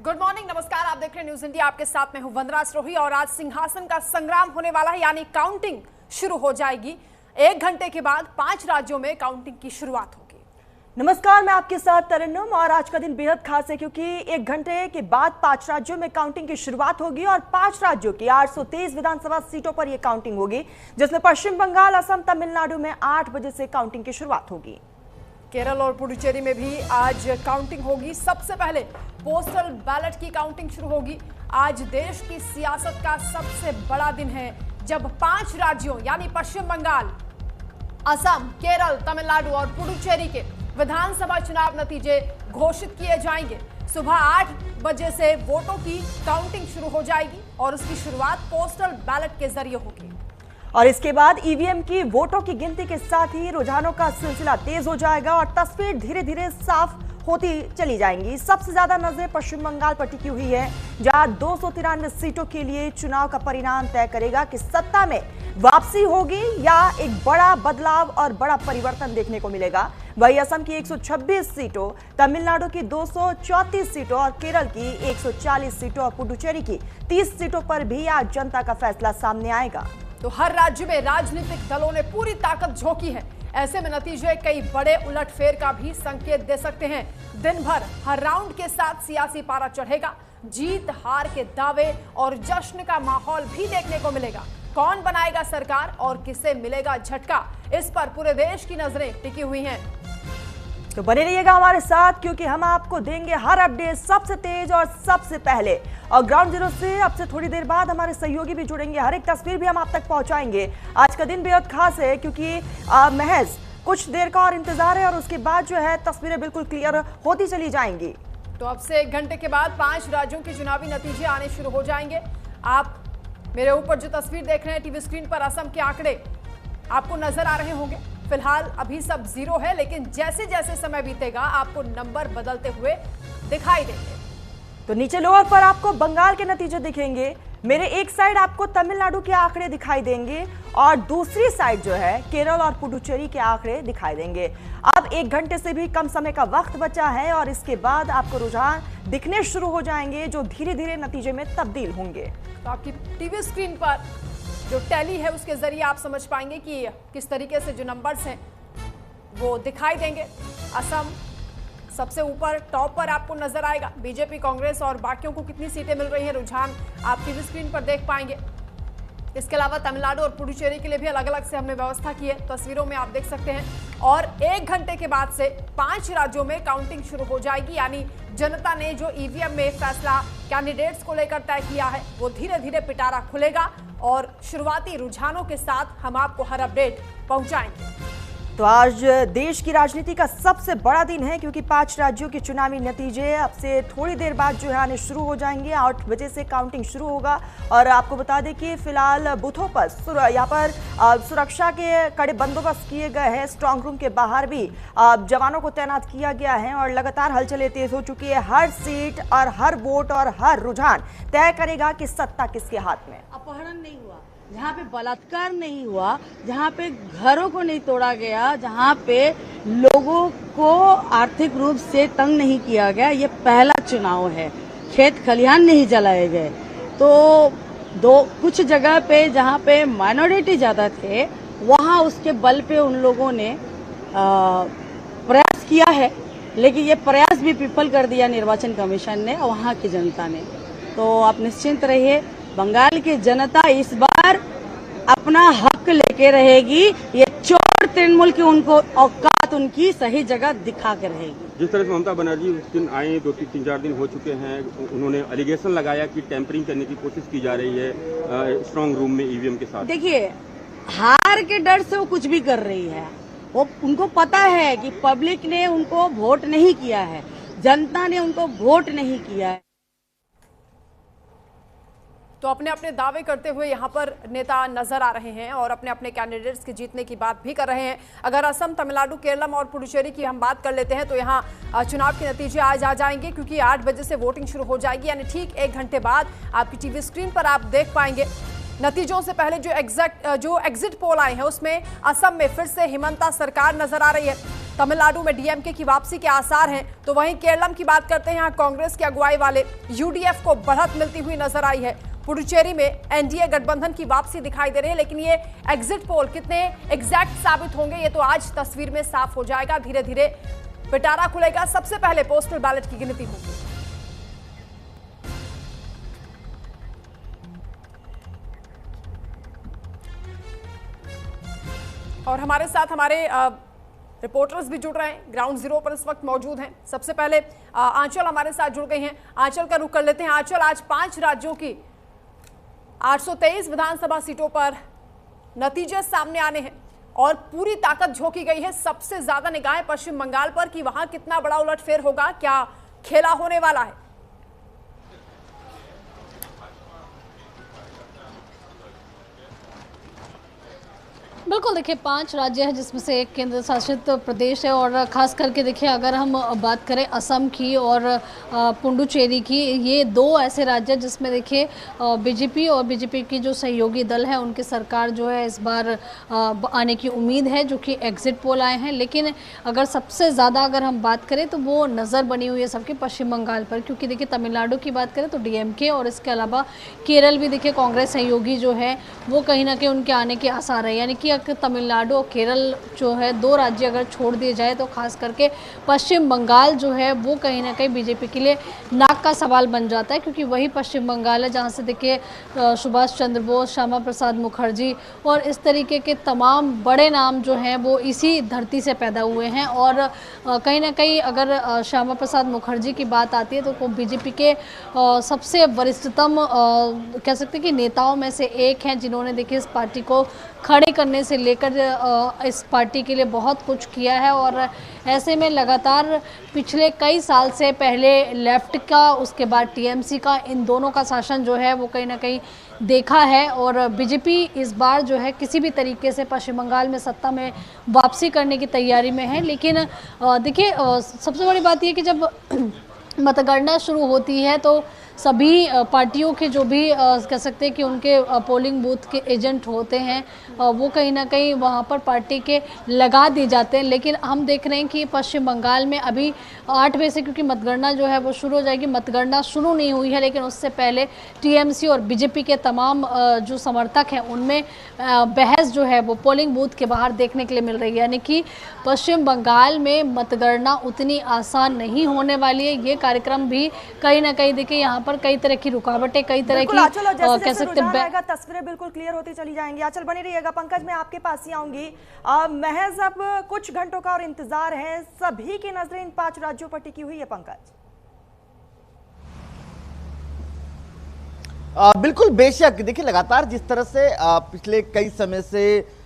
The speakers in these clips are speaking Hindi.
गुड मॉर्निंग, नमस्कार। आप देख रहे हैं न्यूज इंडिया। आपके साथ में हूं वंदना सिरोही और आज सिंहासन का संग्राम होने वाला है, यानी काउंटिंग शुरू हो जाएगी। 1 घंटे के बाद 5 राज्यों में काउंटिंग की शुरुआत होगी। नमस्कार, मैं आपके साथ तरन्नुम और आज का दिन बेहद खास है क्योंकि 1 घंटे के बाद 5 राज्यों में काउंटिंग की शुरुआत होगी और 5 राज्यों की 823 विधानसभा सीटों पर यह काउंटिंग होगी, जिसमें पश्चिम बंगाल, असम, तमिलनाडु में 8 बजे से काउंटिंग की शुरुआत होगी। केरल और पुडुचेरी में भी आज काउंटिंग होगी। सबसे पहले पोस्टल बैलेट की काउंटिंग शुरू होगी। आज देश की सियासत का सबसे बड़ा दिन है जब 5 राज्यों यानी पश्चिम बंगाल, असम, केरल, तमिलनाडु और पुडुचेरी के विधानसभा चुनाव नतीजे घोषित किए जाएंगे। सुबह 8 बजे से वोटों की काउंटिंग शुरू हो जाएगी और उसकी शुरुआत पोस्टल बैलेट के जरिए होगी। और इसके बाद ईवीएम की वोटों की गिनती के साथ ही रुझानों का सिलसिला तेज हो जाएगा और तस्वीर धीरे धीरे साफ होती चली जाएंगी। सबसे ज्यादा नजरें पश्चिम बंगाल पर टिकी हुई है, जहां 293 सीटों के लिए चुनाव का परिणाम तय करेगा कि सत्ता में वापसी होगी या एक बड़ा बदलाव और बड़ा परिवर्तन देखने को मिलेगा। वही असम की 126 सीटों, तमिलनाडु की 234 सीटों और केरल की 140 सीटों और पुडुचेरी की 30 सीटों पर भी आज जनता का फैसला सामने आएगा। तो हर राज्य में राजनीतिक दलों ने पूरी ताकत झोंकी है। ऐसे में नतीजे कई बड़े उलटफेर का भी संकेत दे सकते हैं। दिन भर हर राउंड के साथ सियासी पारा चढ़ेगा। जीत हार के दावे और जश्न का माहौल भी देखने को मिलेगा। कौन बनाएगा सरकार और किसे मिलेगा झटका, इस पर पूरे देश की नजरें टिकी हुई हैं। तो बने रहिएगा हमारे साथ क्योंकि हम आपको देंगे हर अपडेट सबसे तेज और सबसे पहले। और ग्राउंड जीरो से अब से थोड़ी देर बाद हमारे सहयोगी भी जुड़ेंगे। हर एक तस्वीर भी हम आप तक पहुंचाएंगे। आज का दिन बेहद खास है क्योंकि महज कुछ देर का और इंतजार है और उसके बाद जो है तस्वीरें बिल्कुल क्लियर होती चली जाएंगी। तो अब से 1 घंटे के बाद 5 राज्यों के चुनावी नतीजे आने शुरू हो जाएंगे। आप मेरे ऊपर जो तस्वीर देख रहे हैं टीवी स्क्रीन पर, असम के आंकड़े आपको नजर आ रहे होंगे। फिलहाल अभी सब 0 है, लेकिन जैसे जैसे समय बीतेगा आपको नंबर बदलते हुए दिखाई देंगे। तो नीचे लोअर पर आपको बंगाल के नतीजे दिखेंगे। मेरे एक साइड आपको तमिलनाडु के आंकड़े दिखाई देंगे और दूसरी साइड जो है केरल और पुडुचेरी के आंकड़े दिखाई देंगे। अब 1 घंटे से भी कम समय का वक्त बचा है और इसके बाद आपको रुझान दिखने शुरू हो जाएंगे जो धीरे धीरे नतीजे में तब्दील होंगे। तो आपकी टीवी स्क्रीन पर जो टैली है उसके जरिए आप समझ पाएंगे कि किस तरीके से जो नंबर्स हैं वो दिखाई देंगे। असम सबसे ऊपर टॉप पर आपको नजर आएगा। बीजेपी, कांग्रेस और बाकियों को कितनी सीटें मिल रही हैं रुझान आप टीवी स्क्रीन पर देख पाएंगे। इसके अलावा तमिलनाडु और पुडुचेरी के लिए भी अलग अलग से हमने व्यवस्था की है, तस्वीरों में आप देख सकते हैं। और 1 घंटे के बाद से 5 राज्यों में काउंटिंग शुरू हो जाएगी, यानी जनता ने जो ईवीएम में फैसला कैंडिडेट्स को लेकर तय किया है वो धीरे धीरे पिटारा खुलेगा और शुरुआती रुझानों के साथ हम आपको हर अपडेट पहुंचाएंगे। तो आज देश की राजनीति का सबसे बड़ा दिन है क्योंकि 5 राज्यों के चुनावी नतीजे अब से थोड़ी देर बाद जो है आने शुरू हो जाएंगे। 8 बजे से काउंटिंग शुरू होगा और आपको बता दें कि फिलहाल बूथों पर यहाँ पर सुरक्षा के कड़े बंदोबस्त किए गए हैं। स्ट्रांग रूम के बाहर भी जवानों को तैनात किया गया है और लगातार हलचलें तेज हो चुकी है। हर सीट और हर वोट और हर रुझान तय करेगा कि सत्ता किसके हाथ में। अपहरण नहीं हुआ, जहाँ पे बलात्कार नहीं हुआ, जहाँ पे घरों को नहीं तोड़ा गया, जहाँ पे लोगों को आर्थिक रूप से तंग नहीं किया गया, ये पहला चुनाव है। खेत खलिहान नहीं जलाए गए। तो कुछ जगह पे जहाँ पे माइनॉरिटी ज्यादा थे वहाँ उसके बल पे उन लोगों ने प्रयास किया है, लेकिन ये प्रयास भी विफल कर दिया निर्वाचन कमीशन ने और वहाँ की जनता ने। तो आप निश्चिंत रहिए, बंगाल की जनता इस बार अपना हक लेके रहेगी। ये चोर तृणमूल की उनको औकात उनकी सही जगह दिखा के रहेगी। जिस तरह से ममता बनर्जी उस दिन आए, 2-3-4 दिन हो चुके हैं, उन्होंने एलिगेशन लगाया कि टेम्परिंग करने की कोशिश की जा रही है स्ट्रांग रूम में ईवीएम के साथ। देखिए, हार के डर से वो कुछ भी कर रही है। वो उनको पता है कि पब्लिक ने उनको वोट नहीं किया है, जनता ने उनको वोट नहीं किया है। तो अपने अपने दावे करते हुए यहाँ पर नेता नजर आ रहे हैं और अपने अपने कैंडिडेट्स के जीतने की बात भी कर रहे हैं। अगर असम, तमिलनाडु, केरलम और पुडुचेरी की हम बात कर लेते हैं तो यहाँ चुनाव के नतीजे आज आ जाएंगे क्योंकि 8 बजे से वोटिंग शुरू हो जाएगी, यानी ठीक 1 घंटे बाद आपकी टीवी स्क्रीन पर आप देख पाएंगे। नतीजों से पहले जो एग्जिट पोल आए हैं उसमें असम में फिर से हिमंता सरकार नजर आ रही है। तमिलनाडु में डीएमके की वापसी के आसार हैं, तो वहीं केरलम की बात करते हैं। यहाँ कांग्रेस की अगुवाई वाले यूडीएफ को बढ़त मिलती हुई नजर आई है। पुडुचेरी में एनडीए गठबंधन की वापसी दिखाई दे रही है, लेकिन ये एग्जिट पोल कितने एग्जैक्ट साबित होंगे ये तो आज तस्वीर में साफ हो जाएगा। धीरे धीरे पिटारा खुलेगा, सबसे पहले पोस्टल बैलेट की गिनती होगी। और हमारे साथ हमारे रिपोर्टर्स भी जुड़ रहे हैं, ग्राउंड जीरो पर इस वक्त मौजूद हैं। सबसे पहले आंचल हमारे साथ जुड़ गई हैं। आंचल का रुख कर लेते हैं। आंचल, आज 5 राज्यों की 823 विधानसभा सीटों पर नतीजे सामने आने हैं और पूरी ताकत झोंकी गई है। सबसे ज्यादा निगाहें पश्चिम बंगाल पर कि वहां कितना बड़ा उलटफेर होगा, क्या खेला होने वाला है। बिल्कुल, देखिए 5 राज्य हैं जिसमें से एक केंद्र शासित प्रदेश है और ख़ास करके देखिए अगर हम बात करें असम की और पुडुचेरी की, ये 2 ऐसे राज्य हैं जिसमें देखिए बीजेपी और बीजेपी की जो सहयोगी दल है उनकी सरकार जो है इस बार आने की उम्मीद है, जो कि एग्जिट पोल आए हैं। लेकिन अगर सबसे ज़्यादा अगर हम बात करें तो वो नज़र बनी हुई है सबकी पश्चिम बंगाल पर, क्योंकि देखिए तमिलनाडु की बात करें तो डीएमके और इसके अलावा केरल भी देखिए कांग्रेस सहयोगी जो है वो कहीं ना कहीं उनके आने के आसार है। यानी कि तमिलनाडु और केरल जो है 2 राज्य अगर छोड़ दिए जाए तो खास करके पश्चिम बंगाल जो है वो कहीं ना कहीं बीजेपी के लिए नाक का सवाल बन जाता है, क्योंकि वही पश्चिम बंगाल है जहां से देखिए सुभाष चंद्र बोस, श्यामा प्रसाद मुखर्जी और इस तरीके के तमाम बड़े नाम जो हैं वो इसी धरती से पैदा हुए हैं। और कहीं ना कहीं अगर श्यामा प्रसाद मुखर्जी की बात आती है तो वो बीजेपी के सबसे वरिष्ठतम कह सकते हैं कि नेताओं में से एक हैं, जिन्होंने देखिए इस पार्टी को खड़े करने से लेकर इस पार्टी के लिए बहुत कुछ किया है। और ऐसे में लगातार पिछले कई साल से पहले लेफ्ट का, उसके बाद टीएमसी का, इन दोनों का शासन जो है वो कहीं ना कहीं देखा है। और बीजेपी इस बार जो है किसी भी तरीके से पश्चिम बंगाल में सत्ता में वापसी करने की तैयारी में है। लेकिन देखिए सबसे बड़ी बात यह कि जब मतगणना शुरू होती है तो सभी पार्टियों के जो भी कह सकते हैं कि उनके पोलिंग बूथ के एजेंट होते हैं वो कहीं ना कहीं वहाँ पर पार्टी के लगा दिए जाते हैं। लेकिन हम देख रहे हैं कि पश्चिम बंगाल में अभी 8 बजे से, क्योंकि मतगणना जो है वो शुरू हो जाएगी, मतगणना शुरू नहीं हुई है, लेकिन उससे पहले टीएमसी और बीजेपी के तमाम जो समर्थक हैं उनमें बहस जो है वो पोलिंग बूथ के बाहर देखने के लिए मिल रही है। यानी कि पश्चिम बंगाल में मतगणना उतनी आसान नहीं होने वाली है। ये कार्यक्रम भी कहीं ना कहीं देखिए यहाँ पर कई तरह की रुकावटें, कई तरह की कह सकते हैं तस्वीरें बिल्कुल क्लियर होती चली जाएंगी। आंचल बनी रहिएगा। पंकज, मैं आपके पास ही आऊंगी। महज अब कुछ घंटों का और इंतजार है, सभी की नजरें इन 5 राज्यों पर टिकी हुई है। पंकज, बिल्कुल बेशक, देखिए लगातार जिस तरह से पिछले कई समय से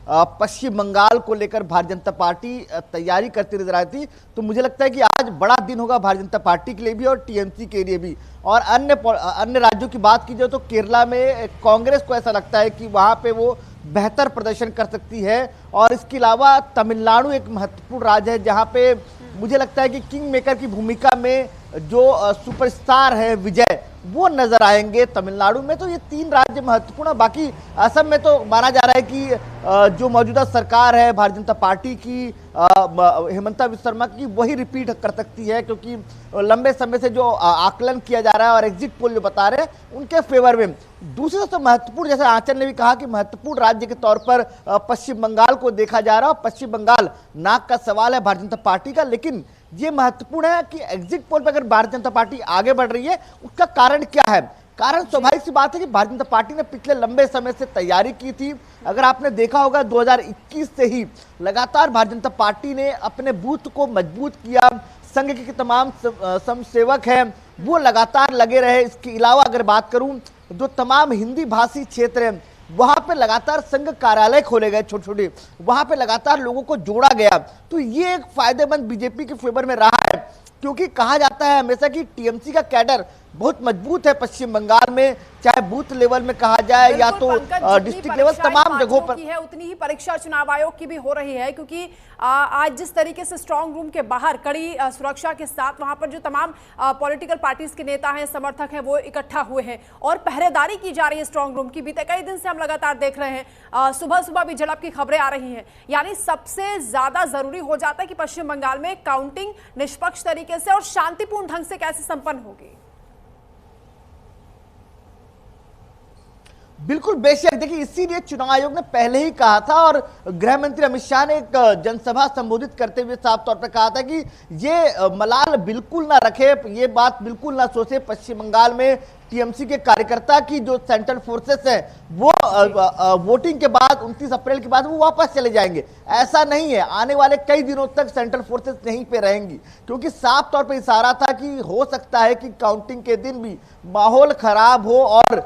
पश्चिम बंगाल को लेकर भारतीय जनता पार्टी तैयारी करती नजर आई थी, तो मुझे लगता है कि आज बड़ा दिन होगा भारतीय जनता पार्टी के लिए भी और टीएमसी के लिए भी। और अन्य राज्यों की बात की जाए तो केरला में कांग्रेस को ऐसा लगता है कि वहां पे वो बेहतर प्रदर्शन कर सकती है। और इसके अलावा तमिलनाडु एक महत्वपूर्ण राज्य है जहां पे मुझे लगता है कि किंग मेकर की भूमिका में जो सुपरस्टार है विजय, वो नजर आएंगे तमिलनाडु में। तो ये 3 राज्य महत्वपूर्ण है। बाकी असम में तो माना जा रहा है कि जो मौजूदा सरकार है भारतीय जनता पार्टी की, हेमंता बिस्वा शर्मा की, वही रिपीट कर सकती है, क्योंकि लंबे समय से जो आकलन किया जा रहा है और एग्जिट पोल जो बता रहे हैं उनके फेवर में। दूसरी सबसे महत्वपूर्ण, जैसे आंचल ने भी कहा कि महत्वपूर्ण राज्य के तौर पर पश्चिम बंगाल को देखा जा रहा है। पश्चिम बंगाल नाक का सवाल है भारतीय जनता पार्टी का, लेकिन ये महत्वपूर्ण है कि एग्जिट पोल पर अगर भारतीय जनता पार्टी आगे बढ़ रही है उसका कारण क्या है। कारण स्वाभाविक सी बात है कि भारतीय जनता पार्टी ने पिछले लंबे समय से तैयारी की थी। अगर आपने देखा होगा 2021 से ही लगातार भारतीय जनता पार्टी ने अपने बूथ को मजबूत किया। संघ के तमाम स्वयंसेवक हैं वो लगातार लगे रहे। इसके अलावा अगर बात करूं, जो तमाम हिंदी भाषी क्षेत्र हैं वहां पे लगातार संघ कार्यालय खोले गए छोटे छोटे, वहां पे लगातार लोगों को जोड़ा गया। तो ये एक फायदेमंद बीजेपी के फेवर में रहा है, क्योंकि कहा जाता है हमेशा कि टीएमसी का कैडर बहुत मजबूत है पश्चिम बंगाल में, चाहे बूथ लेवल में कहा जाए या तो डिस्ट्रिक्ट लेवल, तमाम जगहों पर है उतनी ही परीक्षा चुनाव आयोग की भी हो रही है, क्योंकि आज जिस तरीके से स्ट्रांग रूम के बाहर कड़ी सुरक्षा के साथ वहां पर जो तमाम पॉलिटिकल पार्टीज के नेता हैं, समर्थक हैं, वो इकट्ठा हुए हैं और पहरेदारी की जा रही है स्ट्रांग रूम की। बीते कई दिन से हम लगातार देख रहे हैं, सुबह सुबह भी झड़प की खबरें आ रही हैं। यानी सबसे ज्यादा जरूरी हो जाता है कि पश्चिम बंगाल में काउंटिंग निष्पक्ष तरीके से और शांतिपूर्ण ढंग से कैसे संपन्न होगी। बिल्कुल बेशक, देखिए इसीलिए चुनाव आयोग ने पहले ही कहा था और गृह मंत्री अमित शाह ने एक जनसभा संबोधित करते हुए साफ तौर पर कहा था कि ये मलाल बिल्कुल ना रखे, ये बात बिल्कुल ना सोचे पश्चिम बंगाल में टीएमसी के कार्यकर्ता की जो सेंट्रल फोर्सेस है वो वोटिंग के बाद 29 अप्रैल के बाद वो वापस चले जाएंगे। ऐसा नहीं है, आने वाले कई दिनों तक सेंट्रल फोर्सेस यहीं पे रहेंगी, क्योंकि साफ तौर पे इशारा था कि हो सकता है कि काउंटिंग के दिन भी माहौल खराब हो और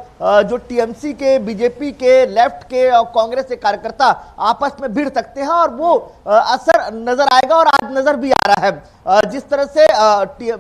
जो टीएमसी के, बीजेपी के, लेफ्ट के और कांग्रेस के कार्यकर्ता आपस में भिड़ सकते हैं और वो असर नजर आएगा और आज नजर भी आ रहा है। जिस तरह से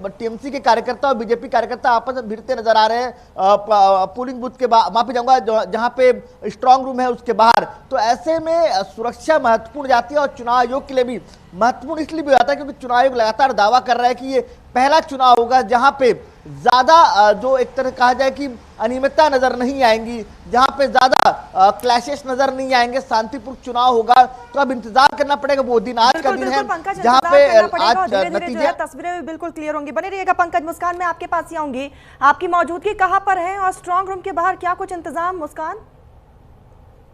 टीएमसी के कार्यकर्ता और बीजेपी कार्यकर्ता आपस में भिड़ते नजर आ रहे हैं पोलिंग बूथ के माफी जाऊंगा जहां पे स्ट्रांग रूम है उसके बाहर, तो ऐसे में सुरक्षा महत्वपूर्ण जाती है और चुनाव आयोग के लिए भी महत्वपूर्ण इसलिए भी जाता है क्योंकि चुनाव आयोग लगातार दावा कर रहा है कि ये पहला चुनाव होगा जहां पे ज्यादा जो एक तरह कहा जाए कि अनियमितता नजर नहीं आएंगी, जहां पे ज्यादा क्लैशेस नजर नहीं आएंगे, शांतिपूर्ण चुनाव होगा। तो अब इंतजार करना पड़ेगा, वो दिन आज का दिन है जहां पे आज नतीजे तस्वीरें भी बिल्कुल क्लियर होंगी। बने रहिएगा पंकज। मुस्कान, मैं आपके पास ही आऊंगी, आपकी मौजूदगी कहां पर है और स्ट्रांग रूम के बाहर क्या कुछ इंतजाम? मुस्कान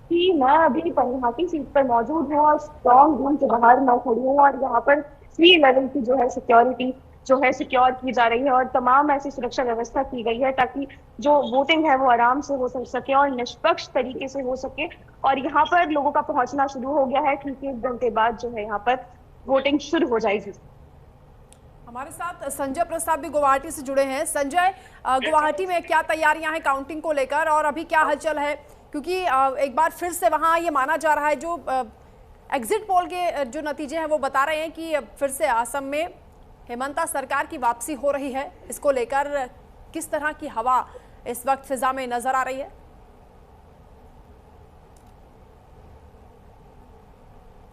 जी, मैं अभी पंहाटी सीट पर मौजूद हूँ और स्ट्रांग रूम के बाहर मैं खड़ी हूँ और यहाँ पर 3 लेवल की जो है सिक्योरिटी जो है सिक्योर की जा रही है और तमाम ऐसी सुरक्षा व्यवस्था की गई है ताकि जो वोटिंग है वो आराम से हो सके और निष्पक्ष तरीके से हो सके। और यहाँ पर लोगों का पहुंचना शुरू हो गया है, ठीक 1 घंटे बाद जो है यहाँ पर वोटिंग शुरू हो जाएगी। हमारे साथ संजय प्रसाद भी गुवाहाटी से जुड़े हैं। संजय, गुवाहाटी में क्या तैयारियां हैं काउंटिंग को लेकर और अभी क्या हलचल है? क्योंकि एक बार फिर से वहां ये माना जा रहा है, जो एग्जिट पोल के जो नतीजे हैं वो बता रहे हैं कि फिर से असम में हेमंता सरकार की वापसी हो रही है। इसको लेकर किस तरह की हवा इस वक्त फिजा में नजर आ रही है?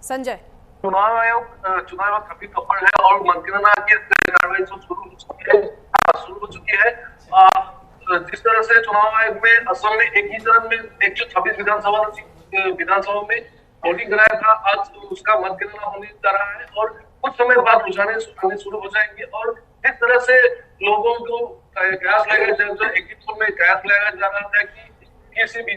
संजय, चुनाव आयोग काफी तत्पर है और मतगणना की कार्रवाई शुरू हो चुकी है। जिस तरह से चुनाव आयोग में असम में एक ही चरण में 126 विधानसभा में वोटिंग कराया था, आज उसका मतगणना होने जा रहा है और कुछ समय बाद रुझाने आने शुरू हो जाएंगे। और जिस तरह से लोगों को कयास लगाया एग्जिट पोल में कयास लगाया जा रहा था कि बीजेपी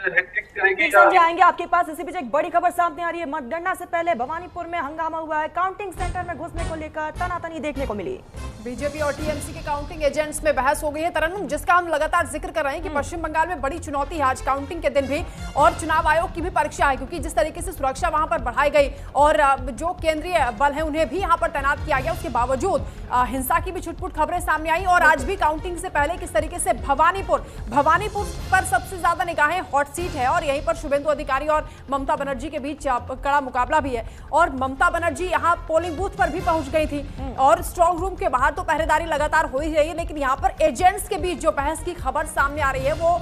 हैट्रिक करेगी। आएंगे आपके पास। इसी बीच एक बड़ी खबर सामने आ रही है, मतगणना से पहले भवानीपुर में हंगामा हुआ है। काउंटिंग सेंटर में घुसने को लेकर तनातनी देखने को मिली। बीजेपी और टीएमसी के काउंटिंग एजेंट्स में बहस हो गई है तरन्नुम, जिसका हम लगातार जिक्र कर रहे हैं कि पश्चिम बंगाल में बड़ी चुनौती है आज काउंटिंग के दिन भी और चुनाव आयोग की भी परीक्षा है, क्योंकि जिस तरीके से सुरक्षा वहां पर बढ़ाई गई और जो केंद्रीय बल है उन्हें भी यहाँ पर तैनात किया गया, उसके बावजूद हिंसा की भी छुटपुट खबरें सामने आई। और आज भी काउंटिंग से पहले किस तरीके से भवानीपुर पर सबसे ज्यादा निगाहें हॉट सीट है और यहीं पर शुभेंदु अधिकारी और ममता बनर्जी के बीच कड़ा मुकाबला भी है। और ममता बनर्जी यहाँ पोलिंग बूथ पर भी पहुंच गई थी और स्ट्रांग रूम के बाहर तो पहरेदारी लगातार हो ही रही है, लेकिन यहाँ पर एजेंट्स के बीच जो बहस की खबर सामने आ रही है वो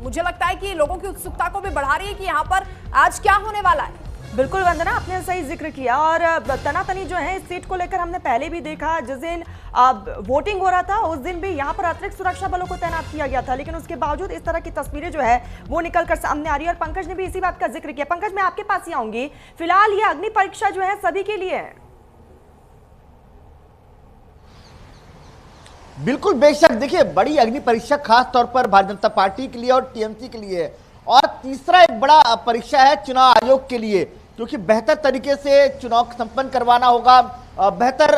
मुझे लगता है कि लोगों की उत्सुकता को भी बढ़ा रही है कि यहाँ पर आज क्या होने वाला है। बिल्कुल वंदना, आपने सही जिक्र किया और तनातनी जो है इस सीट को लेकर हमने पहले भी देखा। जिस दिन वोटिंग हो रहा था उस दिन भी यहाँ पर अतिरिक्त सुरक्षा बलों को तैनात किया गया था, लेकिन उसके बावजूद इस तरह की तस्वीरें जो है वो निकलकर सामने आ रही है और पंकज ने भी इसी बात का जिक्र किया। पंकज, मैं आपके पास ही आऊंगी। फिलहाल ये अग्नि परीक्षा जो है सभी के लिए है। बिल्कुल बेशक, देखिए बड़ी अग्नि परीक्षा खास तौर पर भारतीय जनता पार्टी के लिए और टीएमसी के लिए है और तीसरा एक बड़ा परीक्षा है चुनाव आयोग के लिए, क्योंकि बेहतर तरीके से चुनाव संपन्न करवाना होगा, बेहतर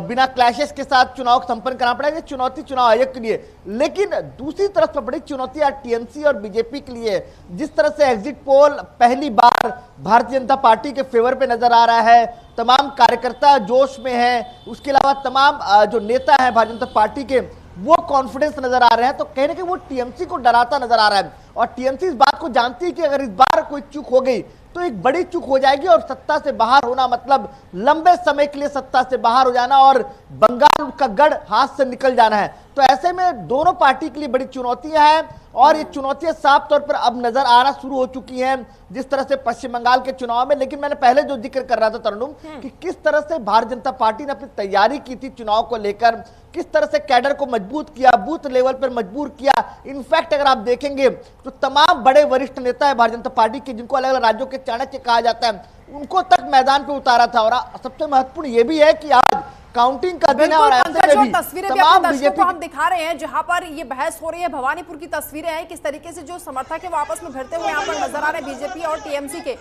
बिना क्लैशेस के साथ चुनाव संपन्न करना पड़ेगा। चुनौती चुनाव आयोग के लिए, लेकिन दूसरी तरफ पर बड़ी चुनौती टीएमसी और बीजेपी के लिए। जिस तरह से एग्जिट पोल पहली बार भारतीय जनता पार्टी के फेवर पे नजर आ रहा है, तमाम कार्यकर्ता जोश में हैं, उसके अलावा तमाम जो नेता हैं भारतीय जनता पार्टी के वो कॉन्फिडेंस नजर आ रहे हैं, तो कहने के वो टीएमसी को डराता नजर आ रहा है और टीएमसी इस बात को जानती है कि अगर इस बार कोई चूक हो गई तो एक बड़ी चूक हो जाएगी और सत्ता से बाहर होना मतलब लंबे समय के लिए सत्ता से बाहर हो जाना और बंगाल का गढ़ हाथ से निकल जाना है। तो ऐसे में दोनों पार्टी के लिए बड़ी चुनौतियां हैं और ये चुनौतियां साफ तौर पर अब नजर आना शुरू हो चुकी हैं जिस तरह से पश्चिम बंगाल के चुनाव में। लेकिन मैंने पहले जो जिक्र कर रहा था तरन्नुम कि किस तरह से भारतीय जनता पार्टी ने अपनी तैयारी की थी चुनाव को लेकर, किस तरह से कैडर को मजबूत किया, बूथ लेवल पर मजबूर किया। इनफैक्ट अगर आप देखेंगे तो तमाम बड़े वरिष्ठ नेता है भारतीय जनता पार्टी के जिनको अलग अलग राज्यों के चाणक्य कहा जाता है, उनको तक मैदान पे उतारा था। और सबसे महत्वपूर्ण ये भी है कि आज काउंटिंग का दिन है और ऐसे में भी तस्वीरें भी तमाम अपने दर्शकों बीजेपी को हम दिखा रहे हैं जहां पर ये बहस हो रही है। भवानीपुर की तस्वीरें हैं, किस तरीके से जो समर्थक है वो आपस में भिड़ते हुए यहाँ पर नजर आ रहे हैं बीजेपी और टीएमसी के।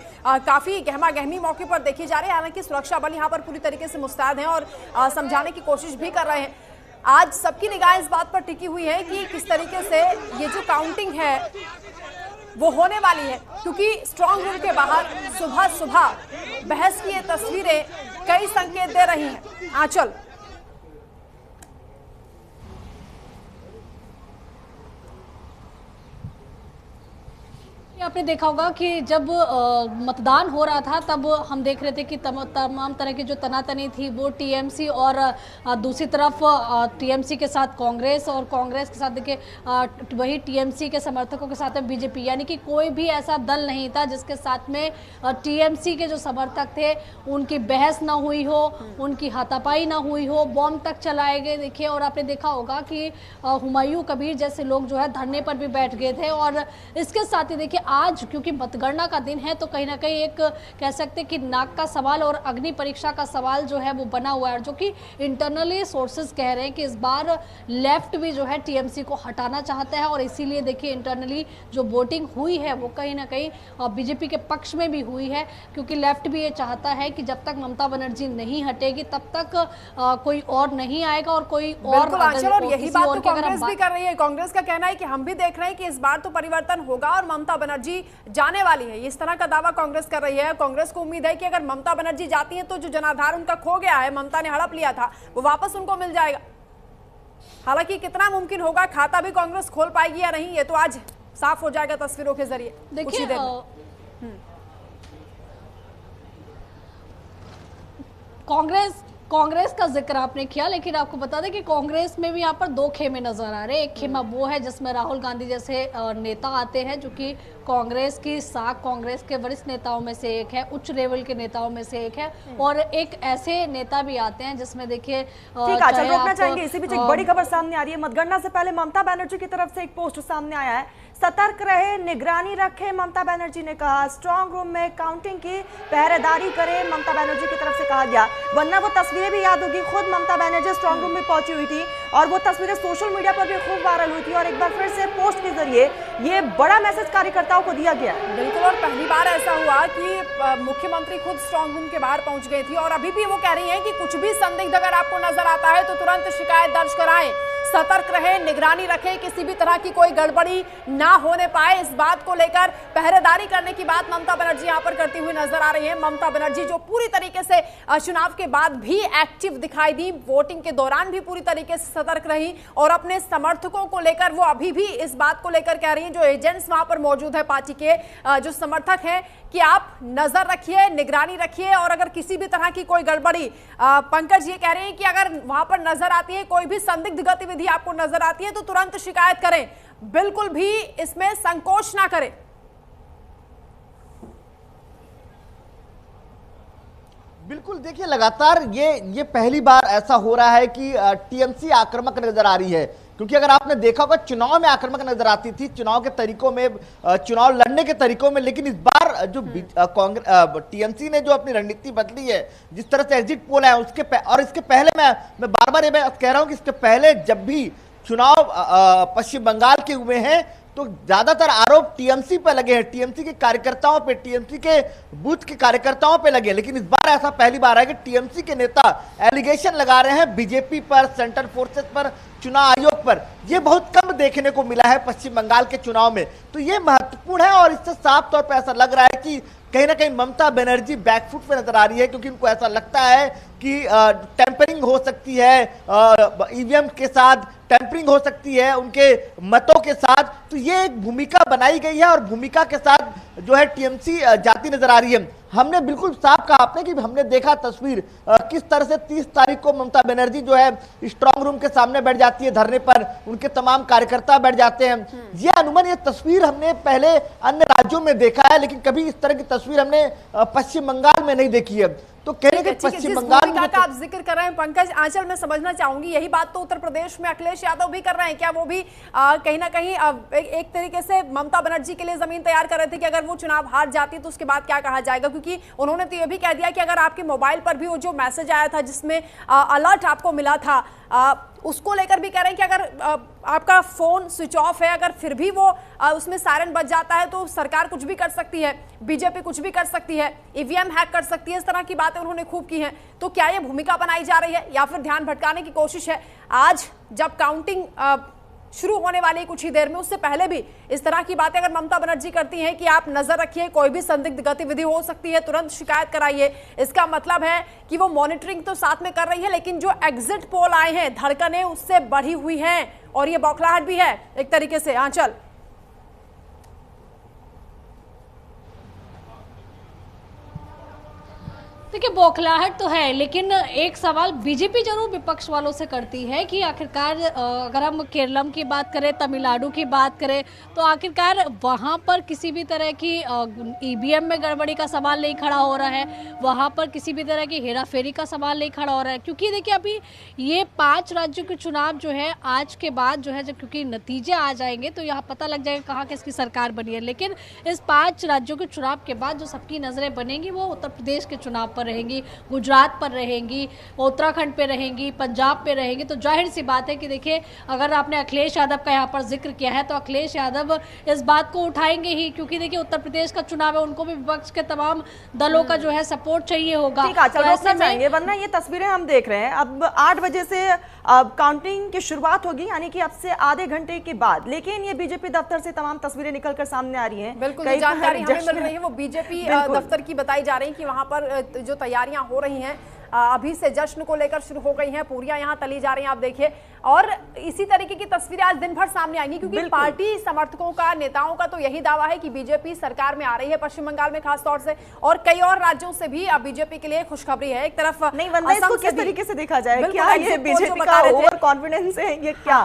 काफी गहमा गहमी मौके पर देखी जा रही है। हालांकि सुरक्षा बल यहाँ पर पूरी तरीके से मुस्तैद हैं और समझाने की कोशिश भी कर रहे हैं। आज सबकी निगाह इस बात पर टिकी हुई है कि किस तरीके से ये जो काउंटिंग है वो होने वाली है, क्योंकि स्ट्रांग रूम के बाहर सुबह सुबह बहस की ये तस्वीरें कई संकेत दे रही हैं। आंचल, आपने देखा होगा कि जब मतदान हो रहा था तब हम देख रहे थे कि तमाम तरह की जो तनातनी थी वो टीएमसी और दूसरी तरफ टीएमसी के साथ कांग्रेस और कांग्रेस के साथ देखिए वही टीएमसी के समर्थकों के साथ में बीजेपी, यानी कि कोई भी ऐसा दल नहीं था जिसके साथ में टीएमसी के जो समर्थक थे उनकी बहस ना हुई हो, उनकी हाथापाई ना हुई हो, बॉम्ब तक चलाए गए। देखिए, और आपने देखा होगा कि हुमायूं कबीर जैसे लोग जो है धरने पर भी बैठ गए थे। और इसके साथ ही देखिए आज क्योंकि मतगणना का दिन है तो कहीं ना कहीं एक कह सकते हैं कि नाक का सवाल और अग्नि परीक्षा का सवाल जो है वो बना हुआ है, जो कि इंटरनली सोर्सेज कह रहे हैं कि इस बार लेफ्ट भी जो है टीएमसी को हटाना चाहता है। और इसीलिए देखिए इंटरनली जो वोटिंग हुई है वो कहीं ना कहीं बीजेपी के पक्ष में भी हुई है, क्योंकि लेफ्ट भी ये चाहता है कि जब तक ममता बनर्जी नहीं हटेगी तब तक कोई और नहीं आएगा और कोई और। और यही बात तो कांग्रेस भी कर रही है। कांग्रेस का कहना है कि हम भी देख रहे हैं कि इस बार तो परिवर्तन होगा और ममता बनर्जी जाने वाली है। इस तरह का दावा कांग्रेस कर रही है। कांग्रेस को उम्मीद है कि अगर ममता बनर्जी जाती हैं तो जो जनाधार उनका खो गया है, ममता ने हड़प लिया था, वो वापस उनको मिल जाएगा। हालांकि कितना मुमकिन होगा, खाता भी कांग्रेस खोल पाएगी या नहीं, ये तो आज साफ हो जाएगा तस्वीरों के जरिए। देखिए कांग्रेस का जिक्र आपने किया, लेकिन आपको बता दें कि कांग्रेस में भी यहाँ पर दो खेमे नजर आ रहे हैं। एक खेमा वो है जिसमें राहुल गांधी जैसे नेता आते हैं, जो कि कांग्रेस की साख कांग्रेस के वरिष्ठ नेताओं में से एक है, उच्च लेवल के नेताओं में से एक है। और एक ऐसे नेता भी आते हैं जिसमें देखिए ठीक है, चल रोकना चाहेंगे। इसी बीच एक बड़ी खबर सामने आ रही है। मतगणना से पहले ममता बनर्जी की तरफ से एक पोस्ट सामने आया है, सतर्क रहे, निगरानी रखे। ममता बनर्जी ने कहा स्ट्रांग रूम में काउंटिंग की पहरेदारी करें, ममता बनर्जी की तरफ से कहा गया। वरना वो तस्वीरें भी याद होगी, खुद ममता बनर्जी स्ट्रांग रूम में पहुंची हुई थी और वो तस्वीरें सोशल मीडिया पर भी खूब वायरल हुई थी। और एक बार फिर से पोस्ट के जरिए ये बड़ा मैसेज कार्यकर्ताओं को दिया गया। बिल्कुल, और पहली बार ऐसा हुआ कि मुख्यमंत्री खुद स्ट्रांग रूम के बाहर पहुंच गई थी और अभी भी वो कह रही है कि कुछ भी संदिग्ध अगर आपको नजर आता है तो तुरंत शिकायत दर्ज कराएं, सतर्क रहे, निगरानी रखें, किसी भी तरह की कोई गड़बड़ी ना होने पाए। इस बात को लेकर पहरेदारी करने की बात ममता बनर्जी यहां पर करती हुई नजर आ रही है। ममता बनर्जी जो पूरी तरीके से चुनाव के बाद भी एक्टिव दिखाई दी, वोटिंग के दौरान भी पूरी तरीके से सतर्क रही और अपने समर्थकों को लेकर वो अभी भी इस बात को लेकर कह रही है, जो एजेंट्स वहां पर मौजूद है पार्टी के जो समर्थक हैं, कि आप नजर रखिए, निगरानी रखिए और अगर किसी भी तरह की कोई गड़बड़ी, पंकज ये कह रहे हैं कि अगर वहां पर नजर आती है, कोई भी संदिग्ध गतिविधि आपको नजर आती है तो तुरंत शिकायत करें, बिल्कुल भी इसमें संकोच ना करें। बिल्कुल, देखिए लगातार ये पहली बार ऐसा हो रहा है कि टीएमसी आक्रामक नजर आ रही है, क्योंकि अगर आपने देखा होगा चुनाव में आक्रामक नजर आती थी, चुनाव के तरीकों में, चुनाव लड़ने के तरीकों में। लेकिन इस बार जो टीएमसी ने जो अपनी रणनीति बदली है, जिस तरह से एग्जिट पोल है उसके और इसके पहले मैं बार बार ये कह रहा हूं कि इसके पहले जब भी चुनाव पश्चिम बंगाल के हुए हैं तो ज्यादातर आरोप टीएमसी पे लगे हैं, टीएमसी के कार्यकर्ताओं पे, टीएमसी के बूथ के कार्यकर्ताओं पे लगे। लेकिन इस बार ऐसा पहली बार है कि टीएमसी के नेता एलिगेशन लगा रहे हैं बीजेपी पर, सेंट्रल फोर्सेस पर, चुनाव आयोग पर। यह बहुत कम देखने को मिला है पश्चिम बंगाल के चुनाव में, तो यह महत्वपूर्ण है और इससे साफ तौर पर ऐसा लग रहा है कि कहीं ना कहीं ममता बनर्जी बैकफुट पे नजर आ रही है, क्योंकि उनको ऐसा लगता है कि टेम्परिंग हो सकती है, ईवीएम के साथ टेम्परिंग हो सकती है, उनके मतों के साथ। तो ये एक भूमिका बनाई गई है और भूमिका के साथ जो है टीएमसी जाती नजर आ रही है। हमने बिल्कुल साफ कहा आपने कि हमने देखा तस्वीर किस तरह से 30 तारीख को ममता बनर्जी जो है स्ट्रांग रूम के सामने बैठ जाती है धरने पर, उनके तमाम कार्यकर्ता बैठ जाते हैं। ये अमूमन ये तस्वीर हमने पहले अन्य राज्यों में देखा है, लेकिन कभी इस तरह की तस्वीर हमने पश्चिम बंगाल में नहीं देखी है। तो कहने के पश्चिम बंगाल में का आप जिक्र कर रहे हैं पंकज, आंचल मैं समझना चाहूंगी यही बात तो उत्तर प्रदेश में अखिलेश यादव भी कर रहे हैं क्या? वो भी कहीं ना कहीं एक तरीके से ममता बनर्जी के लिए जमीन तैयार कर रहे थे कि अगर वो चुनाव हार जाती तो उसके बाद क्या कहा जाएगा, क्योंकि उन्होंने तो ये भी कह दिया कि अगर आपके मोबाइल पर भी वो जो मैसेज आया था जिसमें अलर्ट आपको मिला था, उसको लेकर भी कह रहे हैं कि अगर आपका फोन स्विच ऑफ है, अगर फिर भी वो उसमें सायरन बज जाता है तो सरकार कुछ भी कर सकती है, बीजेपी कुछ भी कर सकती है, ईवीएम हैक कर सकती है। इस तरह की बातें उन्होंने खूब की हैं। तो क्या ये भूमिका बनाई जा रही है या फिर ध्यान भटकाने की कोशिश है? आज जब काउंटिंग शुरू होने वाली कुछ ही देर में, उससे पहले भी इस तरह की बातें अगर ममता बनर्जी करती हैं कि आप नजर रखिए, कोई भी संदिग्ध गतिविधि हो सकती है, तुरंत शिकायत कराइए, इसका मतलब है कि वो मॉनिटरिंग तो साथ में कर रही है, लेकिन जो एग्जिट पोल आए हैं धड़कनें उससे बढ़ी हुई हैं और ये बौखलाहट भी है एक तरीके से। आंचल देखिए, बौखलाहट तो है, लेकिन एक सवाल बीजेपी जरूर विपक्ष वालों से करती है कि आखिरकार अगर हम केरलम की बात करें, तमिलनाडु की बात करें, तो आखिरकार वहां पर किसी भी तरह की ईवीएम में गड़बड़ी का सवाल नहीं खड़ा हो रहा है, वहां पर किसी भी तरह की हेराफेरी का सवाल नहीं खड़ा हो रहा है, क्योंकि देखिए अभी ये 5 राज्यों के चुनाव जो है आज के बाद जो है, जब क्योंकि नतीजे आ जाएंगे तो यहाँ पता लग जाएगा कहाँ किसकी सरकार बनी है। लेकिन इस 5 राज्यों के चुनाव के बाद जो सबकी नजरें बनेंगी वो उत्तर प्रदेश के चुनाव पर रहेंगी, गुजरात पर रहेंगी, उत्तराखंड पे रहेंगी, पंजाब पे रहेंगी। तो जाहिर सी बात है कि देखिए अगर आपने अखिलेश यादव का यहाँ पर जिक्र किया है तो अखिलेश यादव इस बात को उठाएंगे ही, क्योंकि देखिए उत्तर प्रदेश का चुनाव है, उनको भी विपक्ष के तमाम दलों का जो है सपोर्ट चाहिए होगा। वरना ये तस्वीरें हम देख रहे हैं अब 8 बजे से काउंटिंग की शुरुआत होगी, यानी कि अब से आधे घंटे के बाद, लेकिन ये बीजेपी दफ्तर से तमाम तस्वीरें निकलकर सामने आ रही हैं। बिल्कुल जानकारी हमें मिल रही है वो बीजेपी दफ्तर की बताई जा रही है कि वहां पर जो तैयारियां हो रही हैं अभी से जश्न को लेकर शुरू हो गई हैं, पूरियां यहां तली जा रही हैं, आप देखिए। और इसी तरीके की तस्वीरें आज दिन भर सामने आएंगी, क्योंकि पार्टी समर्थकों का, नेताओं का तो यही दावा है कि बीजेपी सरकार में आ रही है पश्चिम बंगाल में खास तौर से, और कई और राज्यों से भी अब बीजेपी के लिए खुशखबरी है। एक तरफ नहीं, वंदना इसको किस तरीके से देखा जाए? क्या ये बीजेपी का ओवर कॉन्फिडेंस है, ये क्या?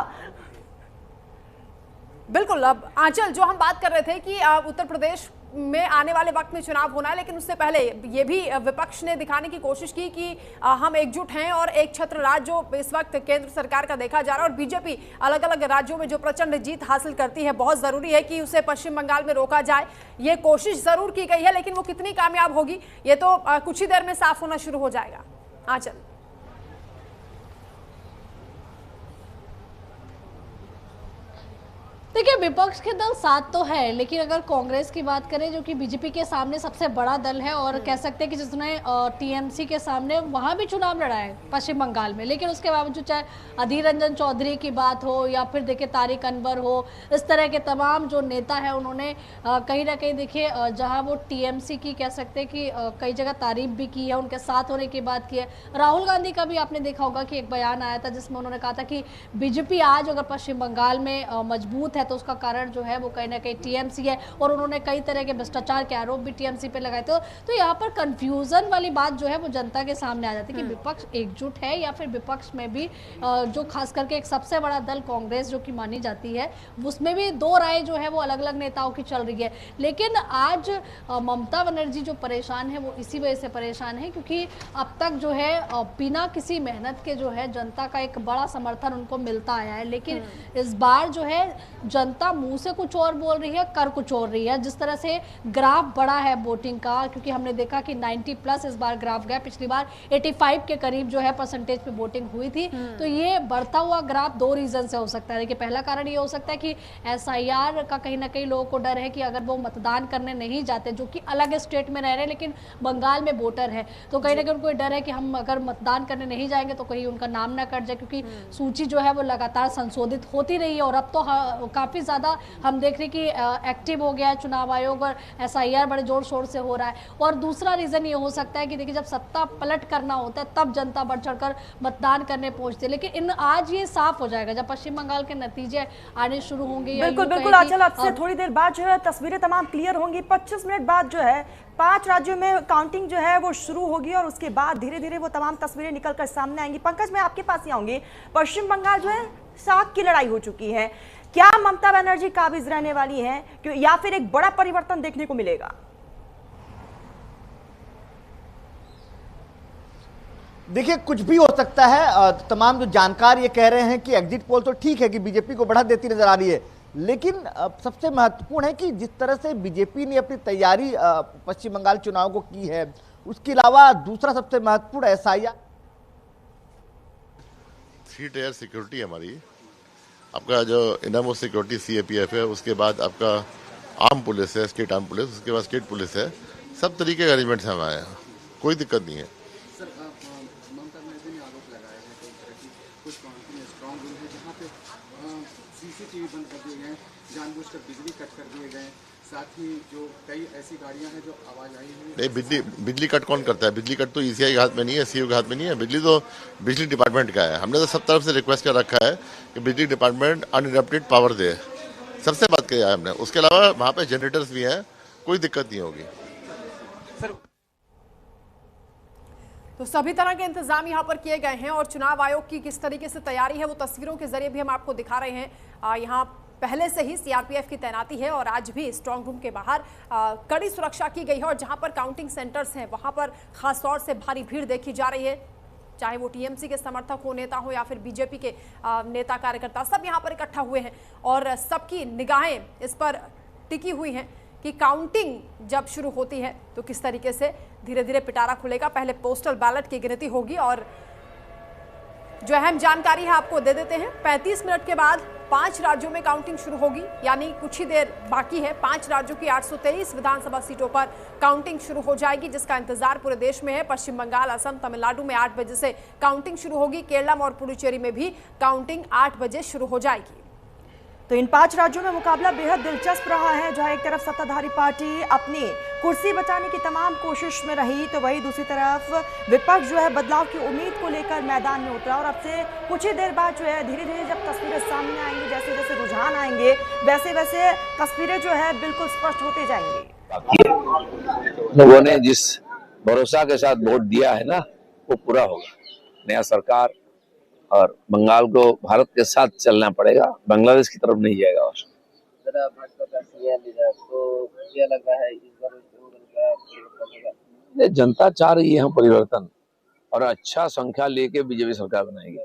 बिल्कुल। अब आंचल, जो हम बात कर रहे थे कि उत्तर प्रदेश में आने वाले वक्त में चुनाव होना है, लेकिन उससे पहले ये भी विपक्ष ने दिखाने की कोशिश की कि हम एकजुट हैं और एक छत्र राज जो इस वक्त केंद्र सरकार का देखा जा रहा है, और बीजेपी अलग अलग राज्यों में जो प्रचंड जीत हासिल करती है, बहुत जरूरी है कि उसे पश्चिम बंगाल में रोका जाए। ये कोशिश जरूर की गई है, लेकिन वो कितनी कामयाब होगी ये तो कुछ ही देर में साफ होना शुरू हो जाएगा। आंचल, देखिए विपक्ष के दल साथ तो है, लेकिन अगर कांग्रेस की बात करें जो कि बीजेपी के सामने सबसे बड़ा दल है और कह सकते हैं कि जिसने टीएमसी के सामने वहां भी चुनाव लड़ा है पश्चिम बंगाल में, लेकिन उसके बावजूद चाहे अधीर रंजन चौधरी की बात हो या फिर देखिए तारिक अनवर हो, इस तरह के तमाम जो नेता है उन्होंने कहीं ना कहीं देखिए जहाँ वो टीएमसी की कह सकते हैं कि कई जगह तारीफ भी की है, उनके साथ होने की बात की है। राहुल गांधी का भी आपने देखा होगा कि एक बयान आया था जिसमें उन्होंने कहा था कि बीजेपी आज अगर पश्चिम बंगाल में मजबूत है तो उसका कारण जो है वो कहीं ना कहीं टीएमसी है, और उन्होंने कई तरह के भ्रष्टाचार के आरोप भी टीएमसी पे लगाए थे। तो यहाँ पर कंफ्यूजन वाली बात जो है वो जनता के सामने आ जाती है कि विपक्ष एकजुट है या फिर विपक्ष में भी जो खास करके एक सबसे बड़ा दल कांग्रेस जो कि मानी जाती है उसमें भी दो राय जो है वो अलग अलग नेताओं की चल रही है। लेकिन आज ममता बनर्जी जो परेशान है वो इसी वजह से परेशान है क्योंकि अब तक जो है बिना किसी मेहनत के जो है जनता का एक बड़ा समर्थन उनको मिलता आया है, लेकिन इस बार जो है जनता मुंह से कुछ और बोल रही है, कर कुछ और रही है। जिस तरह से ग्राफ बढ़ा है वोटिंग का, क्योंकि हमने देखा कि 90+ इस बार ग्राफ गया, पिछली बार 85 के करीब जो है परसेंटेज पे वोटिंग हुई थी। तो ये बढ़ता हुआ ग्राफ दो रीजन से हो सकता है। देखिए पहला कारण ये हो सकता है कि एसआईआर का कहीं ना कहीं लोगों को डर है कि अगर वो मतदान करने नहीं जाते, जो कि अलग स्टेट में रह रहे हैं लेकिन बंगाल में वोटर है, तो कहीं ना कहीं उनको डर है कि हम अगर मतदान करने नहीं जाएंगे तो कहीं उनका नाम ना कट जाए, क्योंकि सूची जो है वो लगातार संशोधित होती रही है और अब तो काफ़ी ज़्यादा हम देख रहे कि एक्टिव हो गया है चुनाव आयोग और SIR बड़े जोर शोर से हो रहा है। और दूसरा रीज़न ये हो सकता है कि देखिए जब सत्ता पलट करना होता है तब जनता बढ़ चढ़कर मतदान करने पहुंचती है, लेकिन आज ये साफ हो जाएगा जब पश्चिम बंगाल के नतीजे आने शुरू होंगे। बिल्कुल बिल्कुल आंचल, अब से थोड़ी देर बाद जो है तस्वीरें तमाम क्लियर होंगी। 25 मिनट बाद जो है 5 राज्यों में काउंटिंग जो है वो शुरू होगी और उसके बाद धीरे धीरे वो तमाम तस्वीरें निकलकर सामने आएंगी। पंकज, मैं आपके पास ही आऊंगी। पश्चिम बंगाल जो है साख की लड़ाई हो चुकी है, क्या ममता बनर्जी काबिज रहने वाली हैं या फिर एक बड़ा परिवर्तन देखने को मिलेगा? देखिए, कुछ भी हो सकता है। तमाम जो जानकार ये कह रहे हैं कि एग्जिट पोल तो ठीक है कि बीजेपी को बढ़त देती नजर आ रही है, लेकिन सबसे महत्वपूर्ण है कि जिस तरह से बीजेपी ने अपनी तैयारी पश्चिम बंगाल चुनाव को की है, उसके अलावा दूसरा सबसे महत्वपूर्ण SIR 3 टायर सिक्योरिटी है हमारी। आपका जो इनामो सिक्योरिटी CAPF है, उसके बाद आपका आर्म पुलिस है, स्टेट आर्म पुलिस, उसके बाद स्टेट पुलिस है, सब तरीके के अरेंजमेंट्स हैं हमारे यहाँ, कोई दिक्कत नहीं है। सर, ममता बनर्जी ने आरोप लगाया है कई तरह की कुछ काउंटी में स्ट्रॉन्ग रूम है जहाँ पे CCTV बंद कर दिए गए, जानबूझकर बिजली कट कर दिए गए, साथ ही जो कई ऐसी गाड़ियां हैं जो आवाज आई हुई है। नहीं, बिजली कट कौन करता है? बिजली कट तो ECI के हाथ में नहीं है, CU के हाथ में नहीं है। बिजली तो बिजली डिपार्टमेंट का है। हमने तो सब तरफ से रिक्वेस्ट कर रखा है कि बिजली डिपार्टमेंट अनइंटरप्टेड पावर दे, सबसे बात किया है हमने। उसके अलावा वहाँ पे जनरेटर्स भी हैं, कोई दिक्कत नहीं होगी। तो सभी तरह के इंतजाम यहाँ पर किए गए हैं और चुनाव आयोग की किस तरीके से तैयारी है वो तस्वीरों के जरिए भी हम आपको दिखा रहे हैं। यहाँ पहले से ही CRPF की तैनाती है और आज भी स्ट्रांग रूम के बाहर कड़ी सुरक्षा की गई है और जहाँ पर काउंटिंग सेंटर्स हैं वहाँ पर खास तौर से भारी भीड़ देखी जा रही है, चाहे वो TMC के समर्थक हो, नेता हो या फिर BJP के नेता कार्यकर्ता, सब यहाँ पर इकट्ठा हुए हैं और सबकी निगाहें इस पर टिकी हुई हैं कि काउंटिंग जब शुरू होती है तो किस तरीके से धीरे धीरे पिटारा खुलेगा। पहले पोस्टल बैलेट की गिनती होगी और जो अहम जानकारी है आपको दे देते हैं। 35 मिनट के बाद 5 राज्यों में काउंटिंग शुरू होगी, यानी कुछ ही देर बाकी है। 5 राज्यों की 823 विधानसभा सीटों पर काउंटिंग शुरू हो जाएगी, जिसका इंतजार पूरे देश में है। पश्चिम बंगाल, असम, तमिलनाडु में 8 बजे से काउंटिंग शुरू होगी। केरलम और पुडुचेरी में भी काउंटिंग 8 बजे शुरू हो जाएगी। तो इन 5 राज्यों में मुकाबला बेहद दिलचस्प रहा है, जहां एक तरफ सत्ताधारी पार्टी अपनी कुर्सी बचाने की तमाम कोशिश में रही, तो वही दूसरी तरफ विपक्ष जो है बदलाव की उम्मीद को लेकर मैदान में उतरा। और अब से कुछ ही देर बाद जो है धीरे धीरे जब तस्वीरें सामने आएंगी, जैसे जैसे रुझान आएंगे वैसे वैसे तस्वीरें जो है बिल्कुल स्पष्ट होते जाएंगी। लोगों ने जिस भरोसा के साथ वोट दिया है ना, वो पूरा होगा। नया सरकार और बंगाल को भारत के साथ चलना पड़ेगा, बांग्लादेश की तरफ नहीं जाएगा। और भाजपा का सीएम लीडर, तो क्या लग रहा है इस बार परिवर्तन होगा? जनता चाह रही है परिवर्तन और अच्छा संख्या लेके बीजेपी सरकार बनाएगी।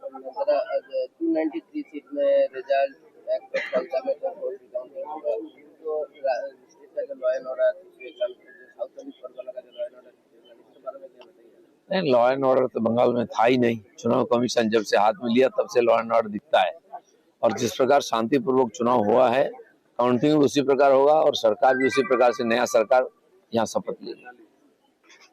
293 सीट में रिजल्ट नहीं, लॉ एंड ऑर्डर तो बंगाल में था ही नहीं। चुनाव कमीशन जब से हाथ में लिया तब से लॉ एंड ऑर्डर दिखता है और जिस प्रकार शांतिपूर्वक चुनाव हुआ है, काउंटिंग भी उसी प्रकार होगा और सरकार भी उसी प्रकार से नया सरकार यहाँ शपथ लेगी।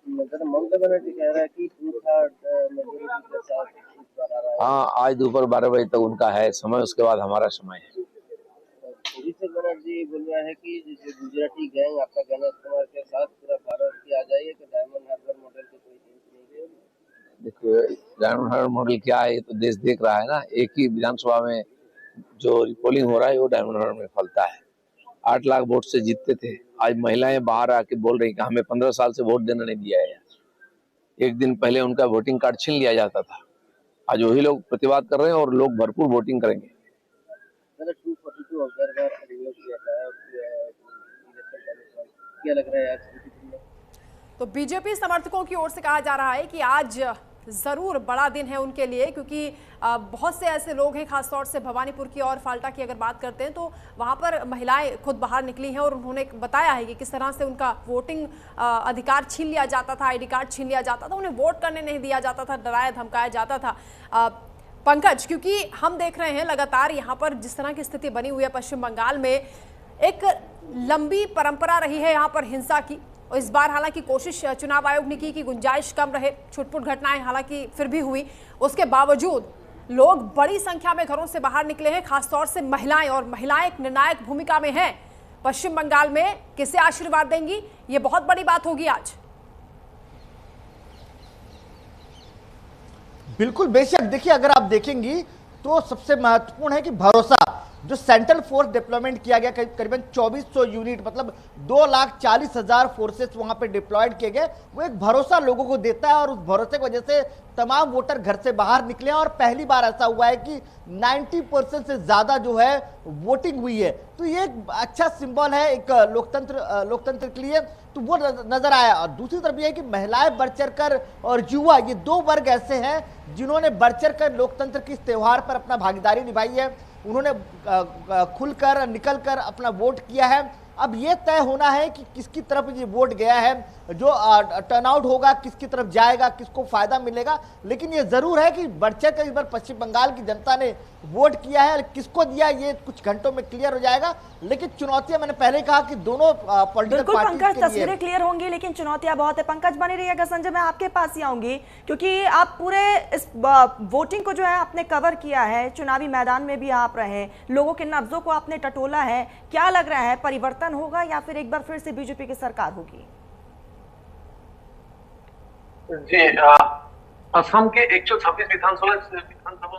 ममता बनर्जी कह रहा है कि 2/3 मेजॉरिटी के साथ इस बार आ रहा है। हाँ, आज दोपहर 12 बजे तक उनका है समय, उसके बाद हमारा समय है। अभिषेक बनर्जी बोल रहा है कि जो गुजराती गैंग आपका गणेश कुमार के साथ पूरा भारत की आ जाइए कि डायमंड हार्बर मॉडल की कोई नहीं है। देखिए, डायमंड हार्बर मॉडल क्या है ये तो देश देख रहा है ना। एक ही विधानसभा में जो पोलिंग हो रहा है वो डायमंड हार्बर में फलता है। 8 लाख वोट से जीतते थे, आज महिलाएं बाहर आके बोल रही कि हमें 15 साल से वोट देना नहीं दिया है। एक दिन पहले उनका वोटिंग कार्ड छीन लिया जाता था, आज वही लोग प्रतिवाद कर रहे हैं और लोग भरपूर वोटिंग करेंगे। 242 ऑब्जर्वर रिव्यू किया था, क्या लग रहा है आज? तो बीजेपी समर्थकों की ओर से कहा जा रहा है कि आज ज़रूर बड़ा दिन है उनके लिए, क्योंकि बहुत से ऐसे लोग हैं, खासतौर से भवानीपुर की और फाल्टा की अगर बात करते हैं तो वहाँ पर महिलाएं खुद बाहर निकली हैं और उन्होंने बताया है कि किस तरह से उनका वोटिंग अधिकार छीन लिया जाता था, ID कार्ड छीन लिया जाता था, उन्हें वोट करने नहीं दिया जाता था, डराया धमकाया जाता था। पंकज, क्योंकि हम देख रहे हैं लगातार यहाँ पर जिस तरह की स्थिति बनी हुई है पश्चिम बंगाल में, एक लंबी परंपरा रही है यहाँ पर हिंसा की और इस बार हालांकि कोशिश चुनाव आयोग ने की कि गुंजाइश कम रहे, छुटपुट घटनाएं हालांकि फिर भी हुई, उसके बावजूद लोग बड़ी संख्या में घरों से बाहर निकले हैं, खासतौर से महिलाएं, और महिलाएं एक निर्णायक भूमिका में हैं। पश्चिम बंगाल में किसे आशीर्वाद देंगी, ये बहुत बड़ी बात होगी आज। बिल्कुल, बेशक। देखिए, अगर आप देखेंगी तो सबसे महत्वपूर्ण है कि भरोसा। जो सेंट्रल फोर्स डिप्लॉयमेंट किया गया, करीबन 2400 यूनिट, मतलब 2,40,000 फोर्सेस वहां पे डिप्लॉयड किए गए, वो एक भरोसा लोगों को देता है, और उस भरोसे की वजह से तमाम वोटर घर से बाहर निकले हैं। और पहली बार ऐसा हुआ है कि 90% से ज्यादा जो है वोटिंग हुई है। तो ये एक अच्छा सिंबल है एक लोकतंत्र के लिए, तो वो नजर आया। और दूसरी तरफ ये है कि महिलाएं बढ़ चढ़कर और युवा, ये दो वर्ग ऐसे हैं जिन्होंने बढ़ चढ़कर लोकतंत्र के इस त्योहार पर अपना भागीदारी निभाई है। उन्होंने खुलकर निकलकर अपना वोट किया है। अब ये तय होना है कि किसकी तरफ ये वोट गया है, जो टर्नआउट होगा किसकी तरफ जाएगा, किसको फायदा मिलेगा। लेकिन ये जरूर है कि बढ़चढ़ कर इस बार पश्चिम बंगाल की जनता ने वोट किया है। किसको दिया ये कुछ घंटों में क्लियर हो जाएगा। लेकिन चुनौतियां, मैंने पहले कहा कि दोनों पॉलिटिकल पार्टी पंकज, तस्वीरें क्लियर होंगी लेकिन चुनौतियां बहुत है। पंकज बने रहिएगा। संजय, मैं आपके पास ही आऊंगी क्योंकि आप पूरे इस वोटिंग को जो है आपने कवर किया है, चुनावी मैदान में भी आप रहे, लोगों के नब्जों को आपने टटोला है। क्या लग रहा है, परिवर्तन होगा या फिर एक बार फिर से बीजेपी की सरकार होगी? जी, असम के 126 विधानसभा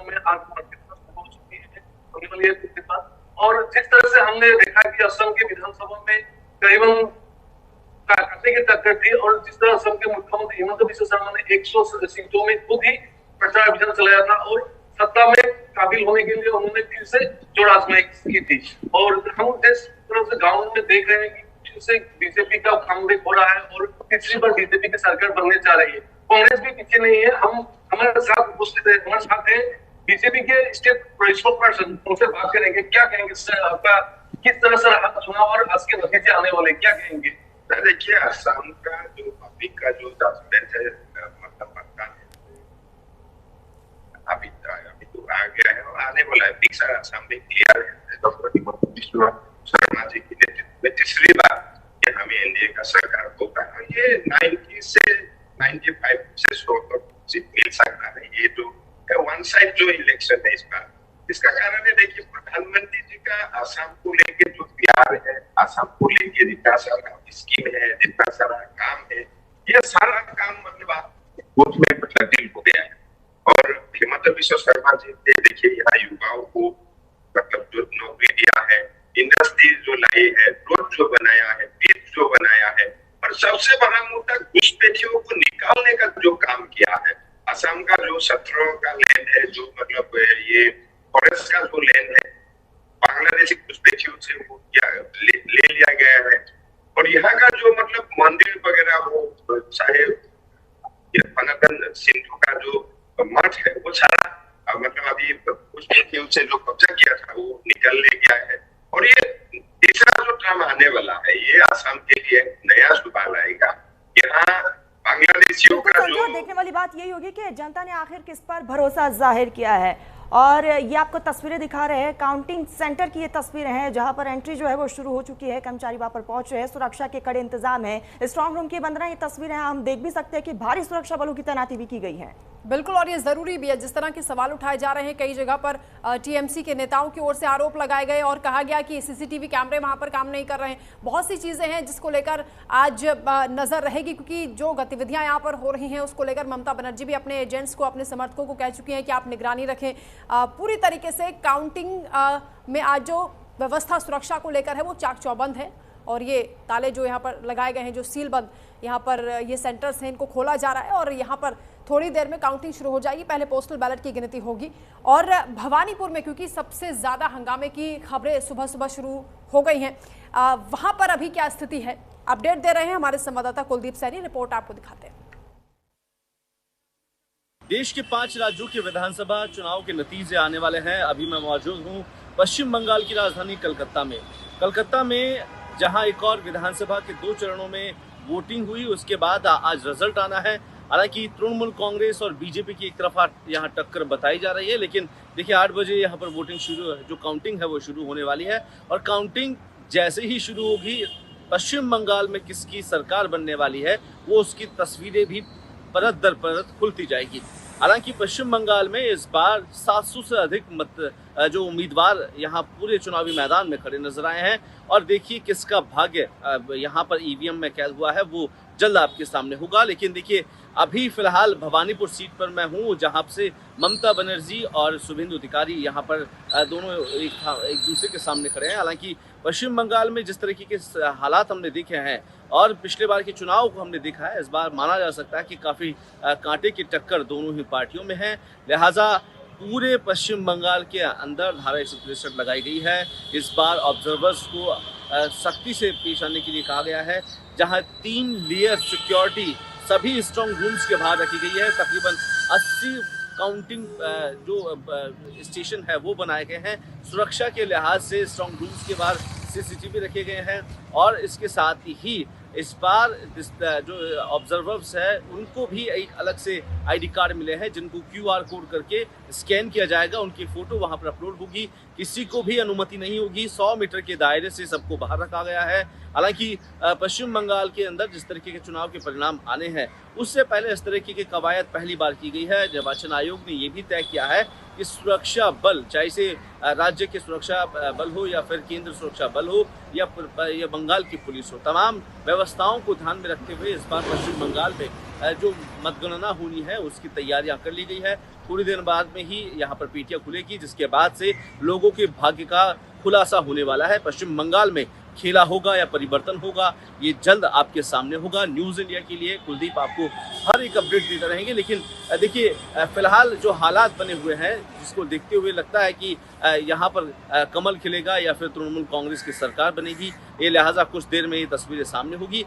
में आज मतगणना शुरू हो चुकी है होने वाली है इसके बाद। और जिस तरह से हमने देखा कि असम के विधानसभा में करीबन कांटे की टक्कर थी, और जिस तरह असम के मुख्यमंत्री हिमंत बिस्वा शर्मा ने 100 सीटों में खुद ही प्रचार अभियान चलाया था, और सत्ता में काबिल होने के लिए उन्होंने फिर से जोर आजमाइश की थी। और हम जिस तरह से गाँव में देख रहे हैं कि से बीजेपी का कमबैक हो रहा है, और तीसरी बार बीजेपी की सरकार बनने जा रही है। कांग्रेस भी पीछे नहीं है। हम हमारे साथ उपस्थित है, हमारे साथ है बीजेपी के स्टेट पर्सन, उनसे बात करेंगे। क्या कहेंगे सर, आपका किस तरह से रहा चुनाव और आज के नतीजे आने वाले, क्या कहेंगे? देखिए, असम का जो पब्लिक का जो जजमेंट है, मतलब मतदान अभी तो आ गया है और आने वाला है। पिक्चर असम में क्लियर है। डॉक्टर हिमंत बिस्वा शर्मा जी की नेतृत्व में तीसरी बार हमें एनडीए का सरकार होगा। ये 90 से 95 से 100 सीट मिल सकता है। ये जो वन साइड जो इलेक्शन है इस बार, इसका कारण है, देखिए, प्रधानमंत्री जी का असम को लेकर जो प्यार है, असम को लेकर जितना सारा स्कीम है, जितना सारा काम है, ये सारा काम मतलब वोट में तब्दील हो गया है। और हिमंत बिस्वा शर्मा जी ने देखिए यहाँ युवाओं को मतलब जो नौकरी दिया है, इंडस्ट्री जो लाई है, रोड जो बनाया है, ब्रिज जो बनाया है, और सबसे बड़ा मुद्दा घुसपैठियों को निकालने का जो काम किया है। असम का जो 17 का लैंड है, जो मतलब ये फॉरेस्ट का जो लैंड है, बांग्लादेशी घुसपैठियों से वो ले लिया गया है। और यहाँ का जो मतलब मंदिर वगैरह हो, चाहे पनातन सिंधु का जो मठ है, वो सारा मतलब अभी घुसपैठियों से जो कब्जा किया था वो निकल ले गया है। और ये तीसरा जो टर्म आने वाला है, ये असम के लिए नया सुबह लाएगा। यहाँ बांग्लादेशियों का जो देखने वाली बात यही होगी कि जनता ने आखिर किस पर भरोसा जाहिर किया है। और ये आपको तस्वीरें दिखा रहे हैं, काउंटिंग सेंटर की ये तस्वीरें हैं जहां पर एंट्री जो है वो शुरू हो चुकी है। कर्मचारी वहां पर पहुंच रहे हैं, सुरक्षा के कड़े इंतजाम है। स्ट्रांग रूम की बन रहा है, ये तस्वीरें हम देख भी सकते हैं कि भारी सुरक्षा बलों की तैनाती भी की गई है। बिल्कुल, और ये जरूरी भी है। जिस तरह के सवाल उठाए जा रहे हैं, कई जगह पर टीएमसी के नेताओं की ओर से आरोप लगाए गए और कहा गया कि सीसीटीवी कैमरे वहां पर काम नहीं कर रहे हैं। बहुत सी चीजें हैं जिसको लेकर आज नजर रहेगी, क्योंकि जो गतिविधियां यहाँ पर हो रही हैं उसको लेकर ममता बनर्जी भी अपने एजेंट्स को, अपने समर्थकों को कह चुकी हैं कि आप निगरानी रखें। पूरी तरीके से काउंटिंग में आज जो व्यवस्था सुरक्षा को लेकर है वो चाक चौबंद है। और ये ताले जो यहाँ पर लगाए गए हैं, जो सीलबंद यहाँ पर ये सेंटर्स हैं, इनको खोला जा रहा है। और यहाँ पर थोड़ी देर में काउंटिंग शुरू हो जाएगी। पहले पोस्टल बैलेट की गिनती होगी। और भवानीपुर में क्योंकि सबसे ज़्यादा हंगामे की खबरें सुबह सुबह शुरू हो गई हैं, वहाँ पर अभी क्या स्थिति है, अपडेट दे रहे हैं हमारे संवाददाता कुलदीप सैनी। रिपोर्ट आपको दिखाते हैं। देश के 5 राज्यों के विधानसभा चुनाव के नतीजे आने वाले हैं। अभी मैं मौजूद हूँ पश्चिम बंगाल की राजधानी कलकत्ता में। कलकत्ता में जहां एक और विधानसभा के 2 चरणों में वोटिंग हुई, उसके बाद आज रिजल्ट आना है। हालांकि तृणमूल कांग्रेस और बीजेपी की एक तरफा यहाँ टक्कर बताई जा रही है, लेकिन देखिए 8 बजे यहाँ पर वोटिंग शुरू, जो काउंटिंग है वो शुरू होने वाली है। और काउंटिंग जैसे ही शुरू होगी, पश्चिम बंगाल में किसकी सरकार बनने वाली है वो उसकी तस्वीरें भी परत दर परत खुलती जाएगी। हालांकि पश्चिम बंगाल में इस बार 700 से अधिक जो उम्मीदवार यहाँ पूरे चुनावी मैदान में खड़े नजर आए हैं और देखिए किसका भाग्य यहाँ पर ईवीएम में कैद हुआ है वो जल्द आपके सामने होगा। लेकिन देखिए अभी फिलहाल भवानीपुर सीट पर मैं हूँ जहाँ से ममता बनर्जी और शुभेंदु अधिकारी यहाँ पर दोनों एक दूसरे के सामने खड़े हैं। हालांकि पश्चिम बंगाल में जिस तरीके के हालात हमने देखे हैं और पिछले बार के चुनाव को हमने देखा है, इस बार माना जा सकता है कि काफी कांटे की टक्कर दोनों ही पार्टियों में है। लिहाजा पूरे पश्चिम बंगाल के अंदर धारा 163 लगाई गई है। इस बार ऑब्जर्वर्स को सख्ती से पेश आने के लिए कहा गया है, जहां 3 लेयर सिक्योरिटी सभी स्ट्रॉन्ग रूम्स के बाहर रखी गई है। तकरीबन 80 काउंटिंग जो स्टेशन है वो बनाए गए हैं। सुरक्षा के लिहाज से स्ट्रॉन्ग रूम्स के बाहर सीसीटीवी रखे गए हैं और इसके साथ ही इस बार जो ऑब्जर्वर्स है उनको भी एक अलग से आईडी कार्ड मिले हैं जिनको QR कोड करके स्कैन किया जाएगा, उनकी फोटो वहां पर अपलोड होगी। किसी को भी अनुमति नहीं होगी, 100 मीटर के दायरे से सबको बाहर रखा गया है। हालांकि पश्चिम बंगाल के अंदर जिस तरीके के चुनाव के परिणाम आने हैं उससे पहले इस तरीके की कवायद पहली बार की गई है। निर्वाचन आयोग ने ये भी तय किया है कि सुरक्षा बल, चाहे से राज्य के सुरक्षा बल हो या फिर केंद्र सुरक्षा बल हो या बंगाल की पुलिस हो, तमाम व्यवस्थाओं को ध्यान में रखते हुए इस बार पश्चिम बंगाल में जो मतगणना होनी है उसकी तैयारियां कर ली गई है। थोड़ी देर बाद में ही यहाँ पर पेटियां खुलेगी जिसके बाद से लोगों के भाग्य का खुलासा होने वाला है। पश्चिम बंगाल में खेला होगा या परिवर्तन होगा ये जल्द आपके सामने होगा। न्यूज़ इंडिया के लिए कुलदीप आपको हर एक अपडेट देते रहेंगे। लेकिन देखिए फिलहाल जो हालात बने हुए हैं जिसको देखते हुए लगता है कि यहाँ पर कमल खिलेगा या फिर तृणमूल कांग्रेस की सरकार बनेगी। ये लिहाजा कुछ देर में ये तस्वीरें सामने होगी।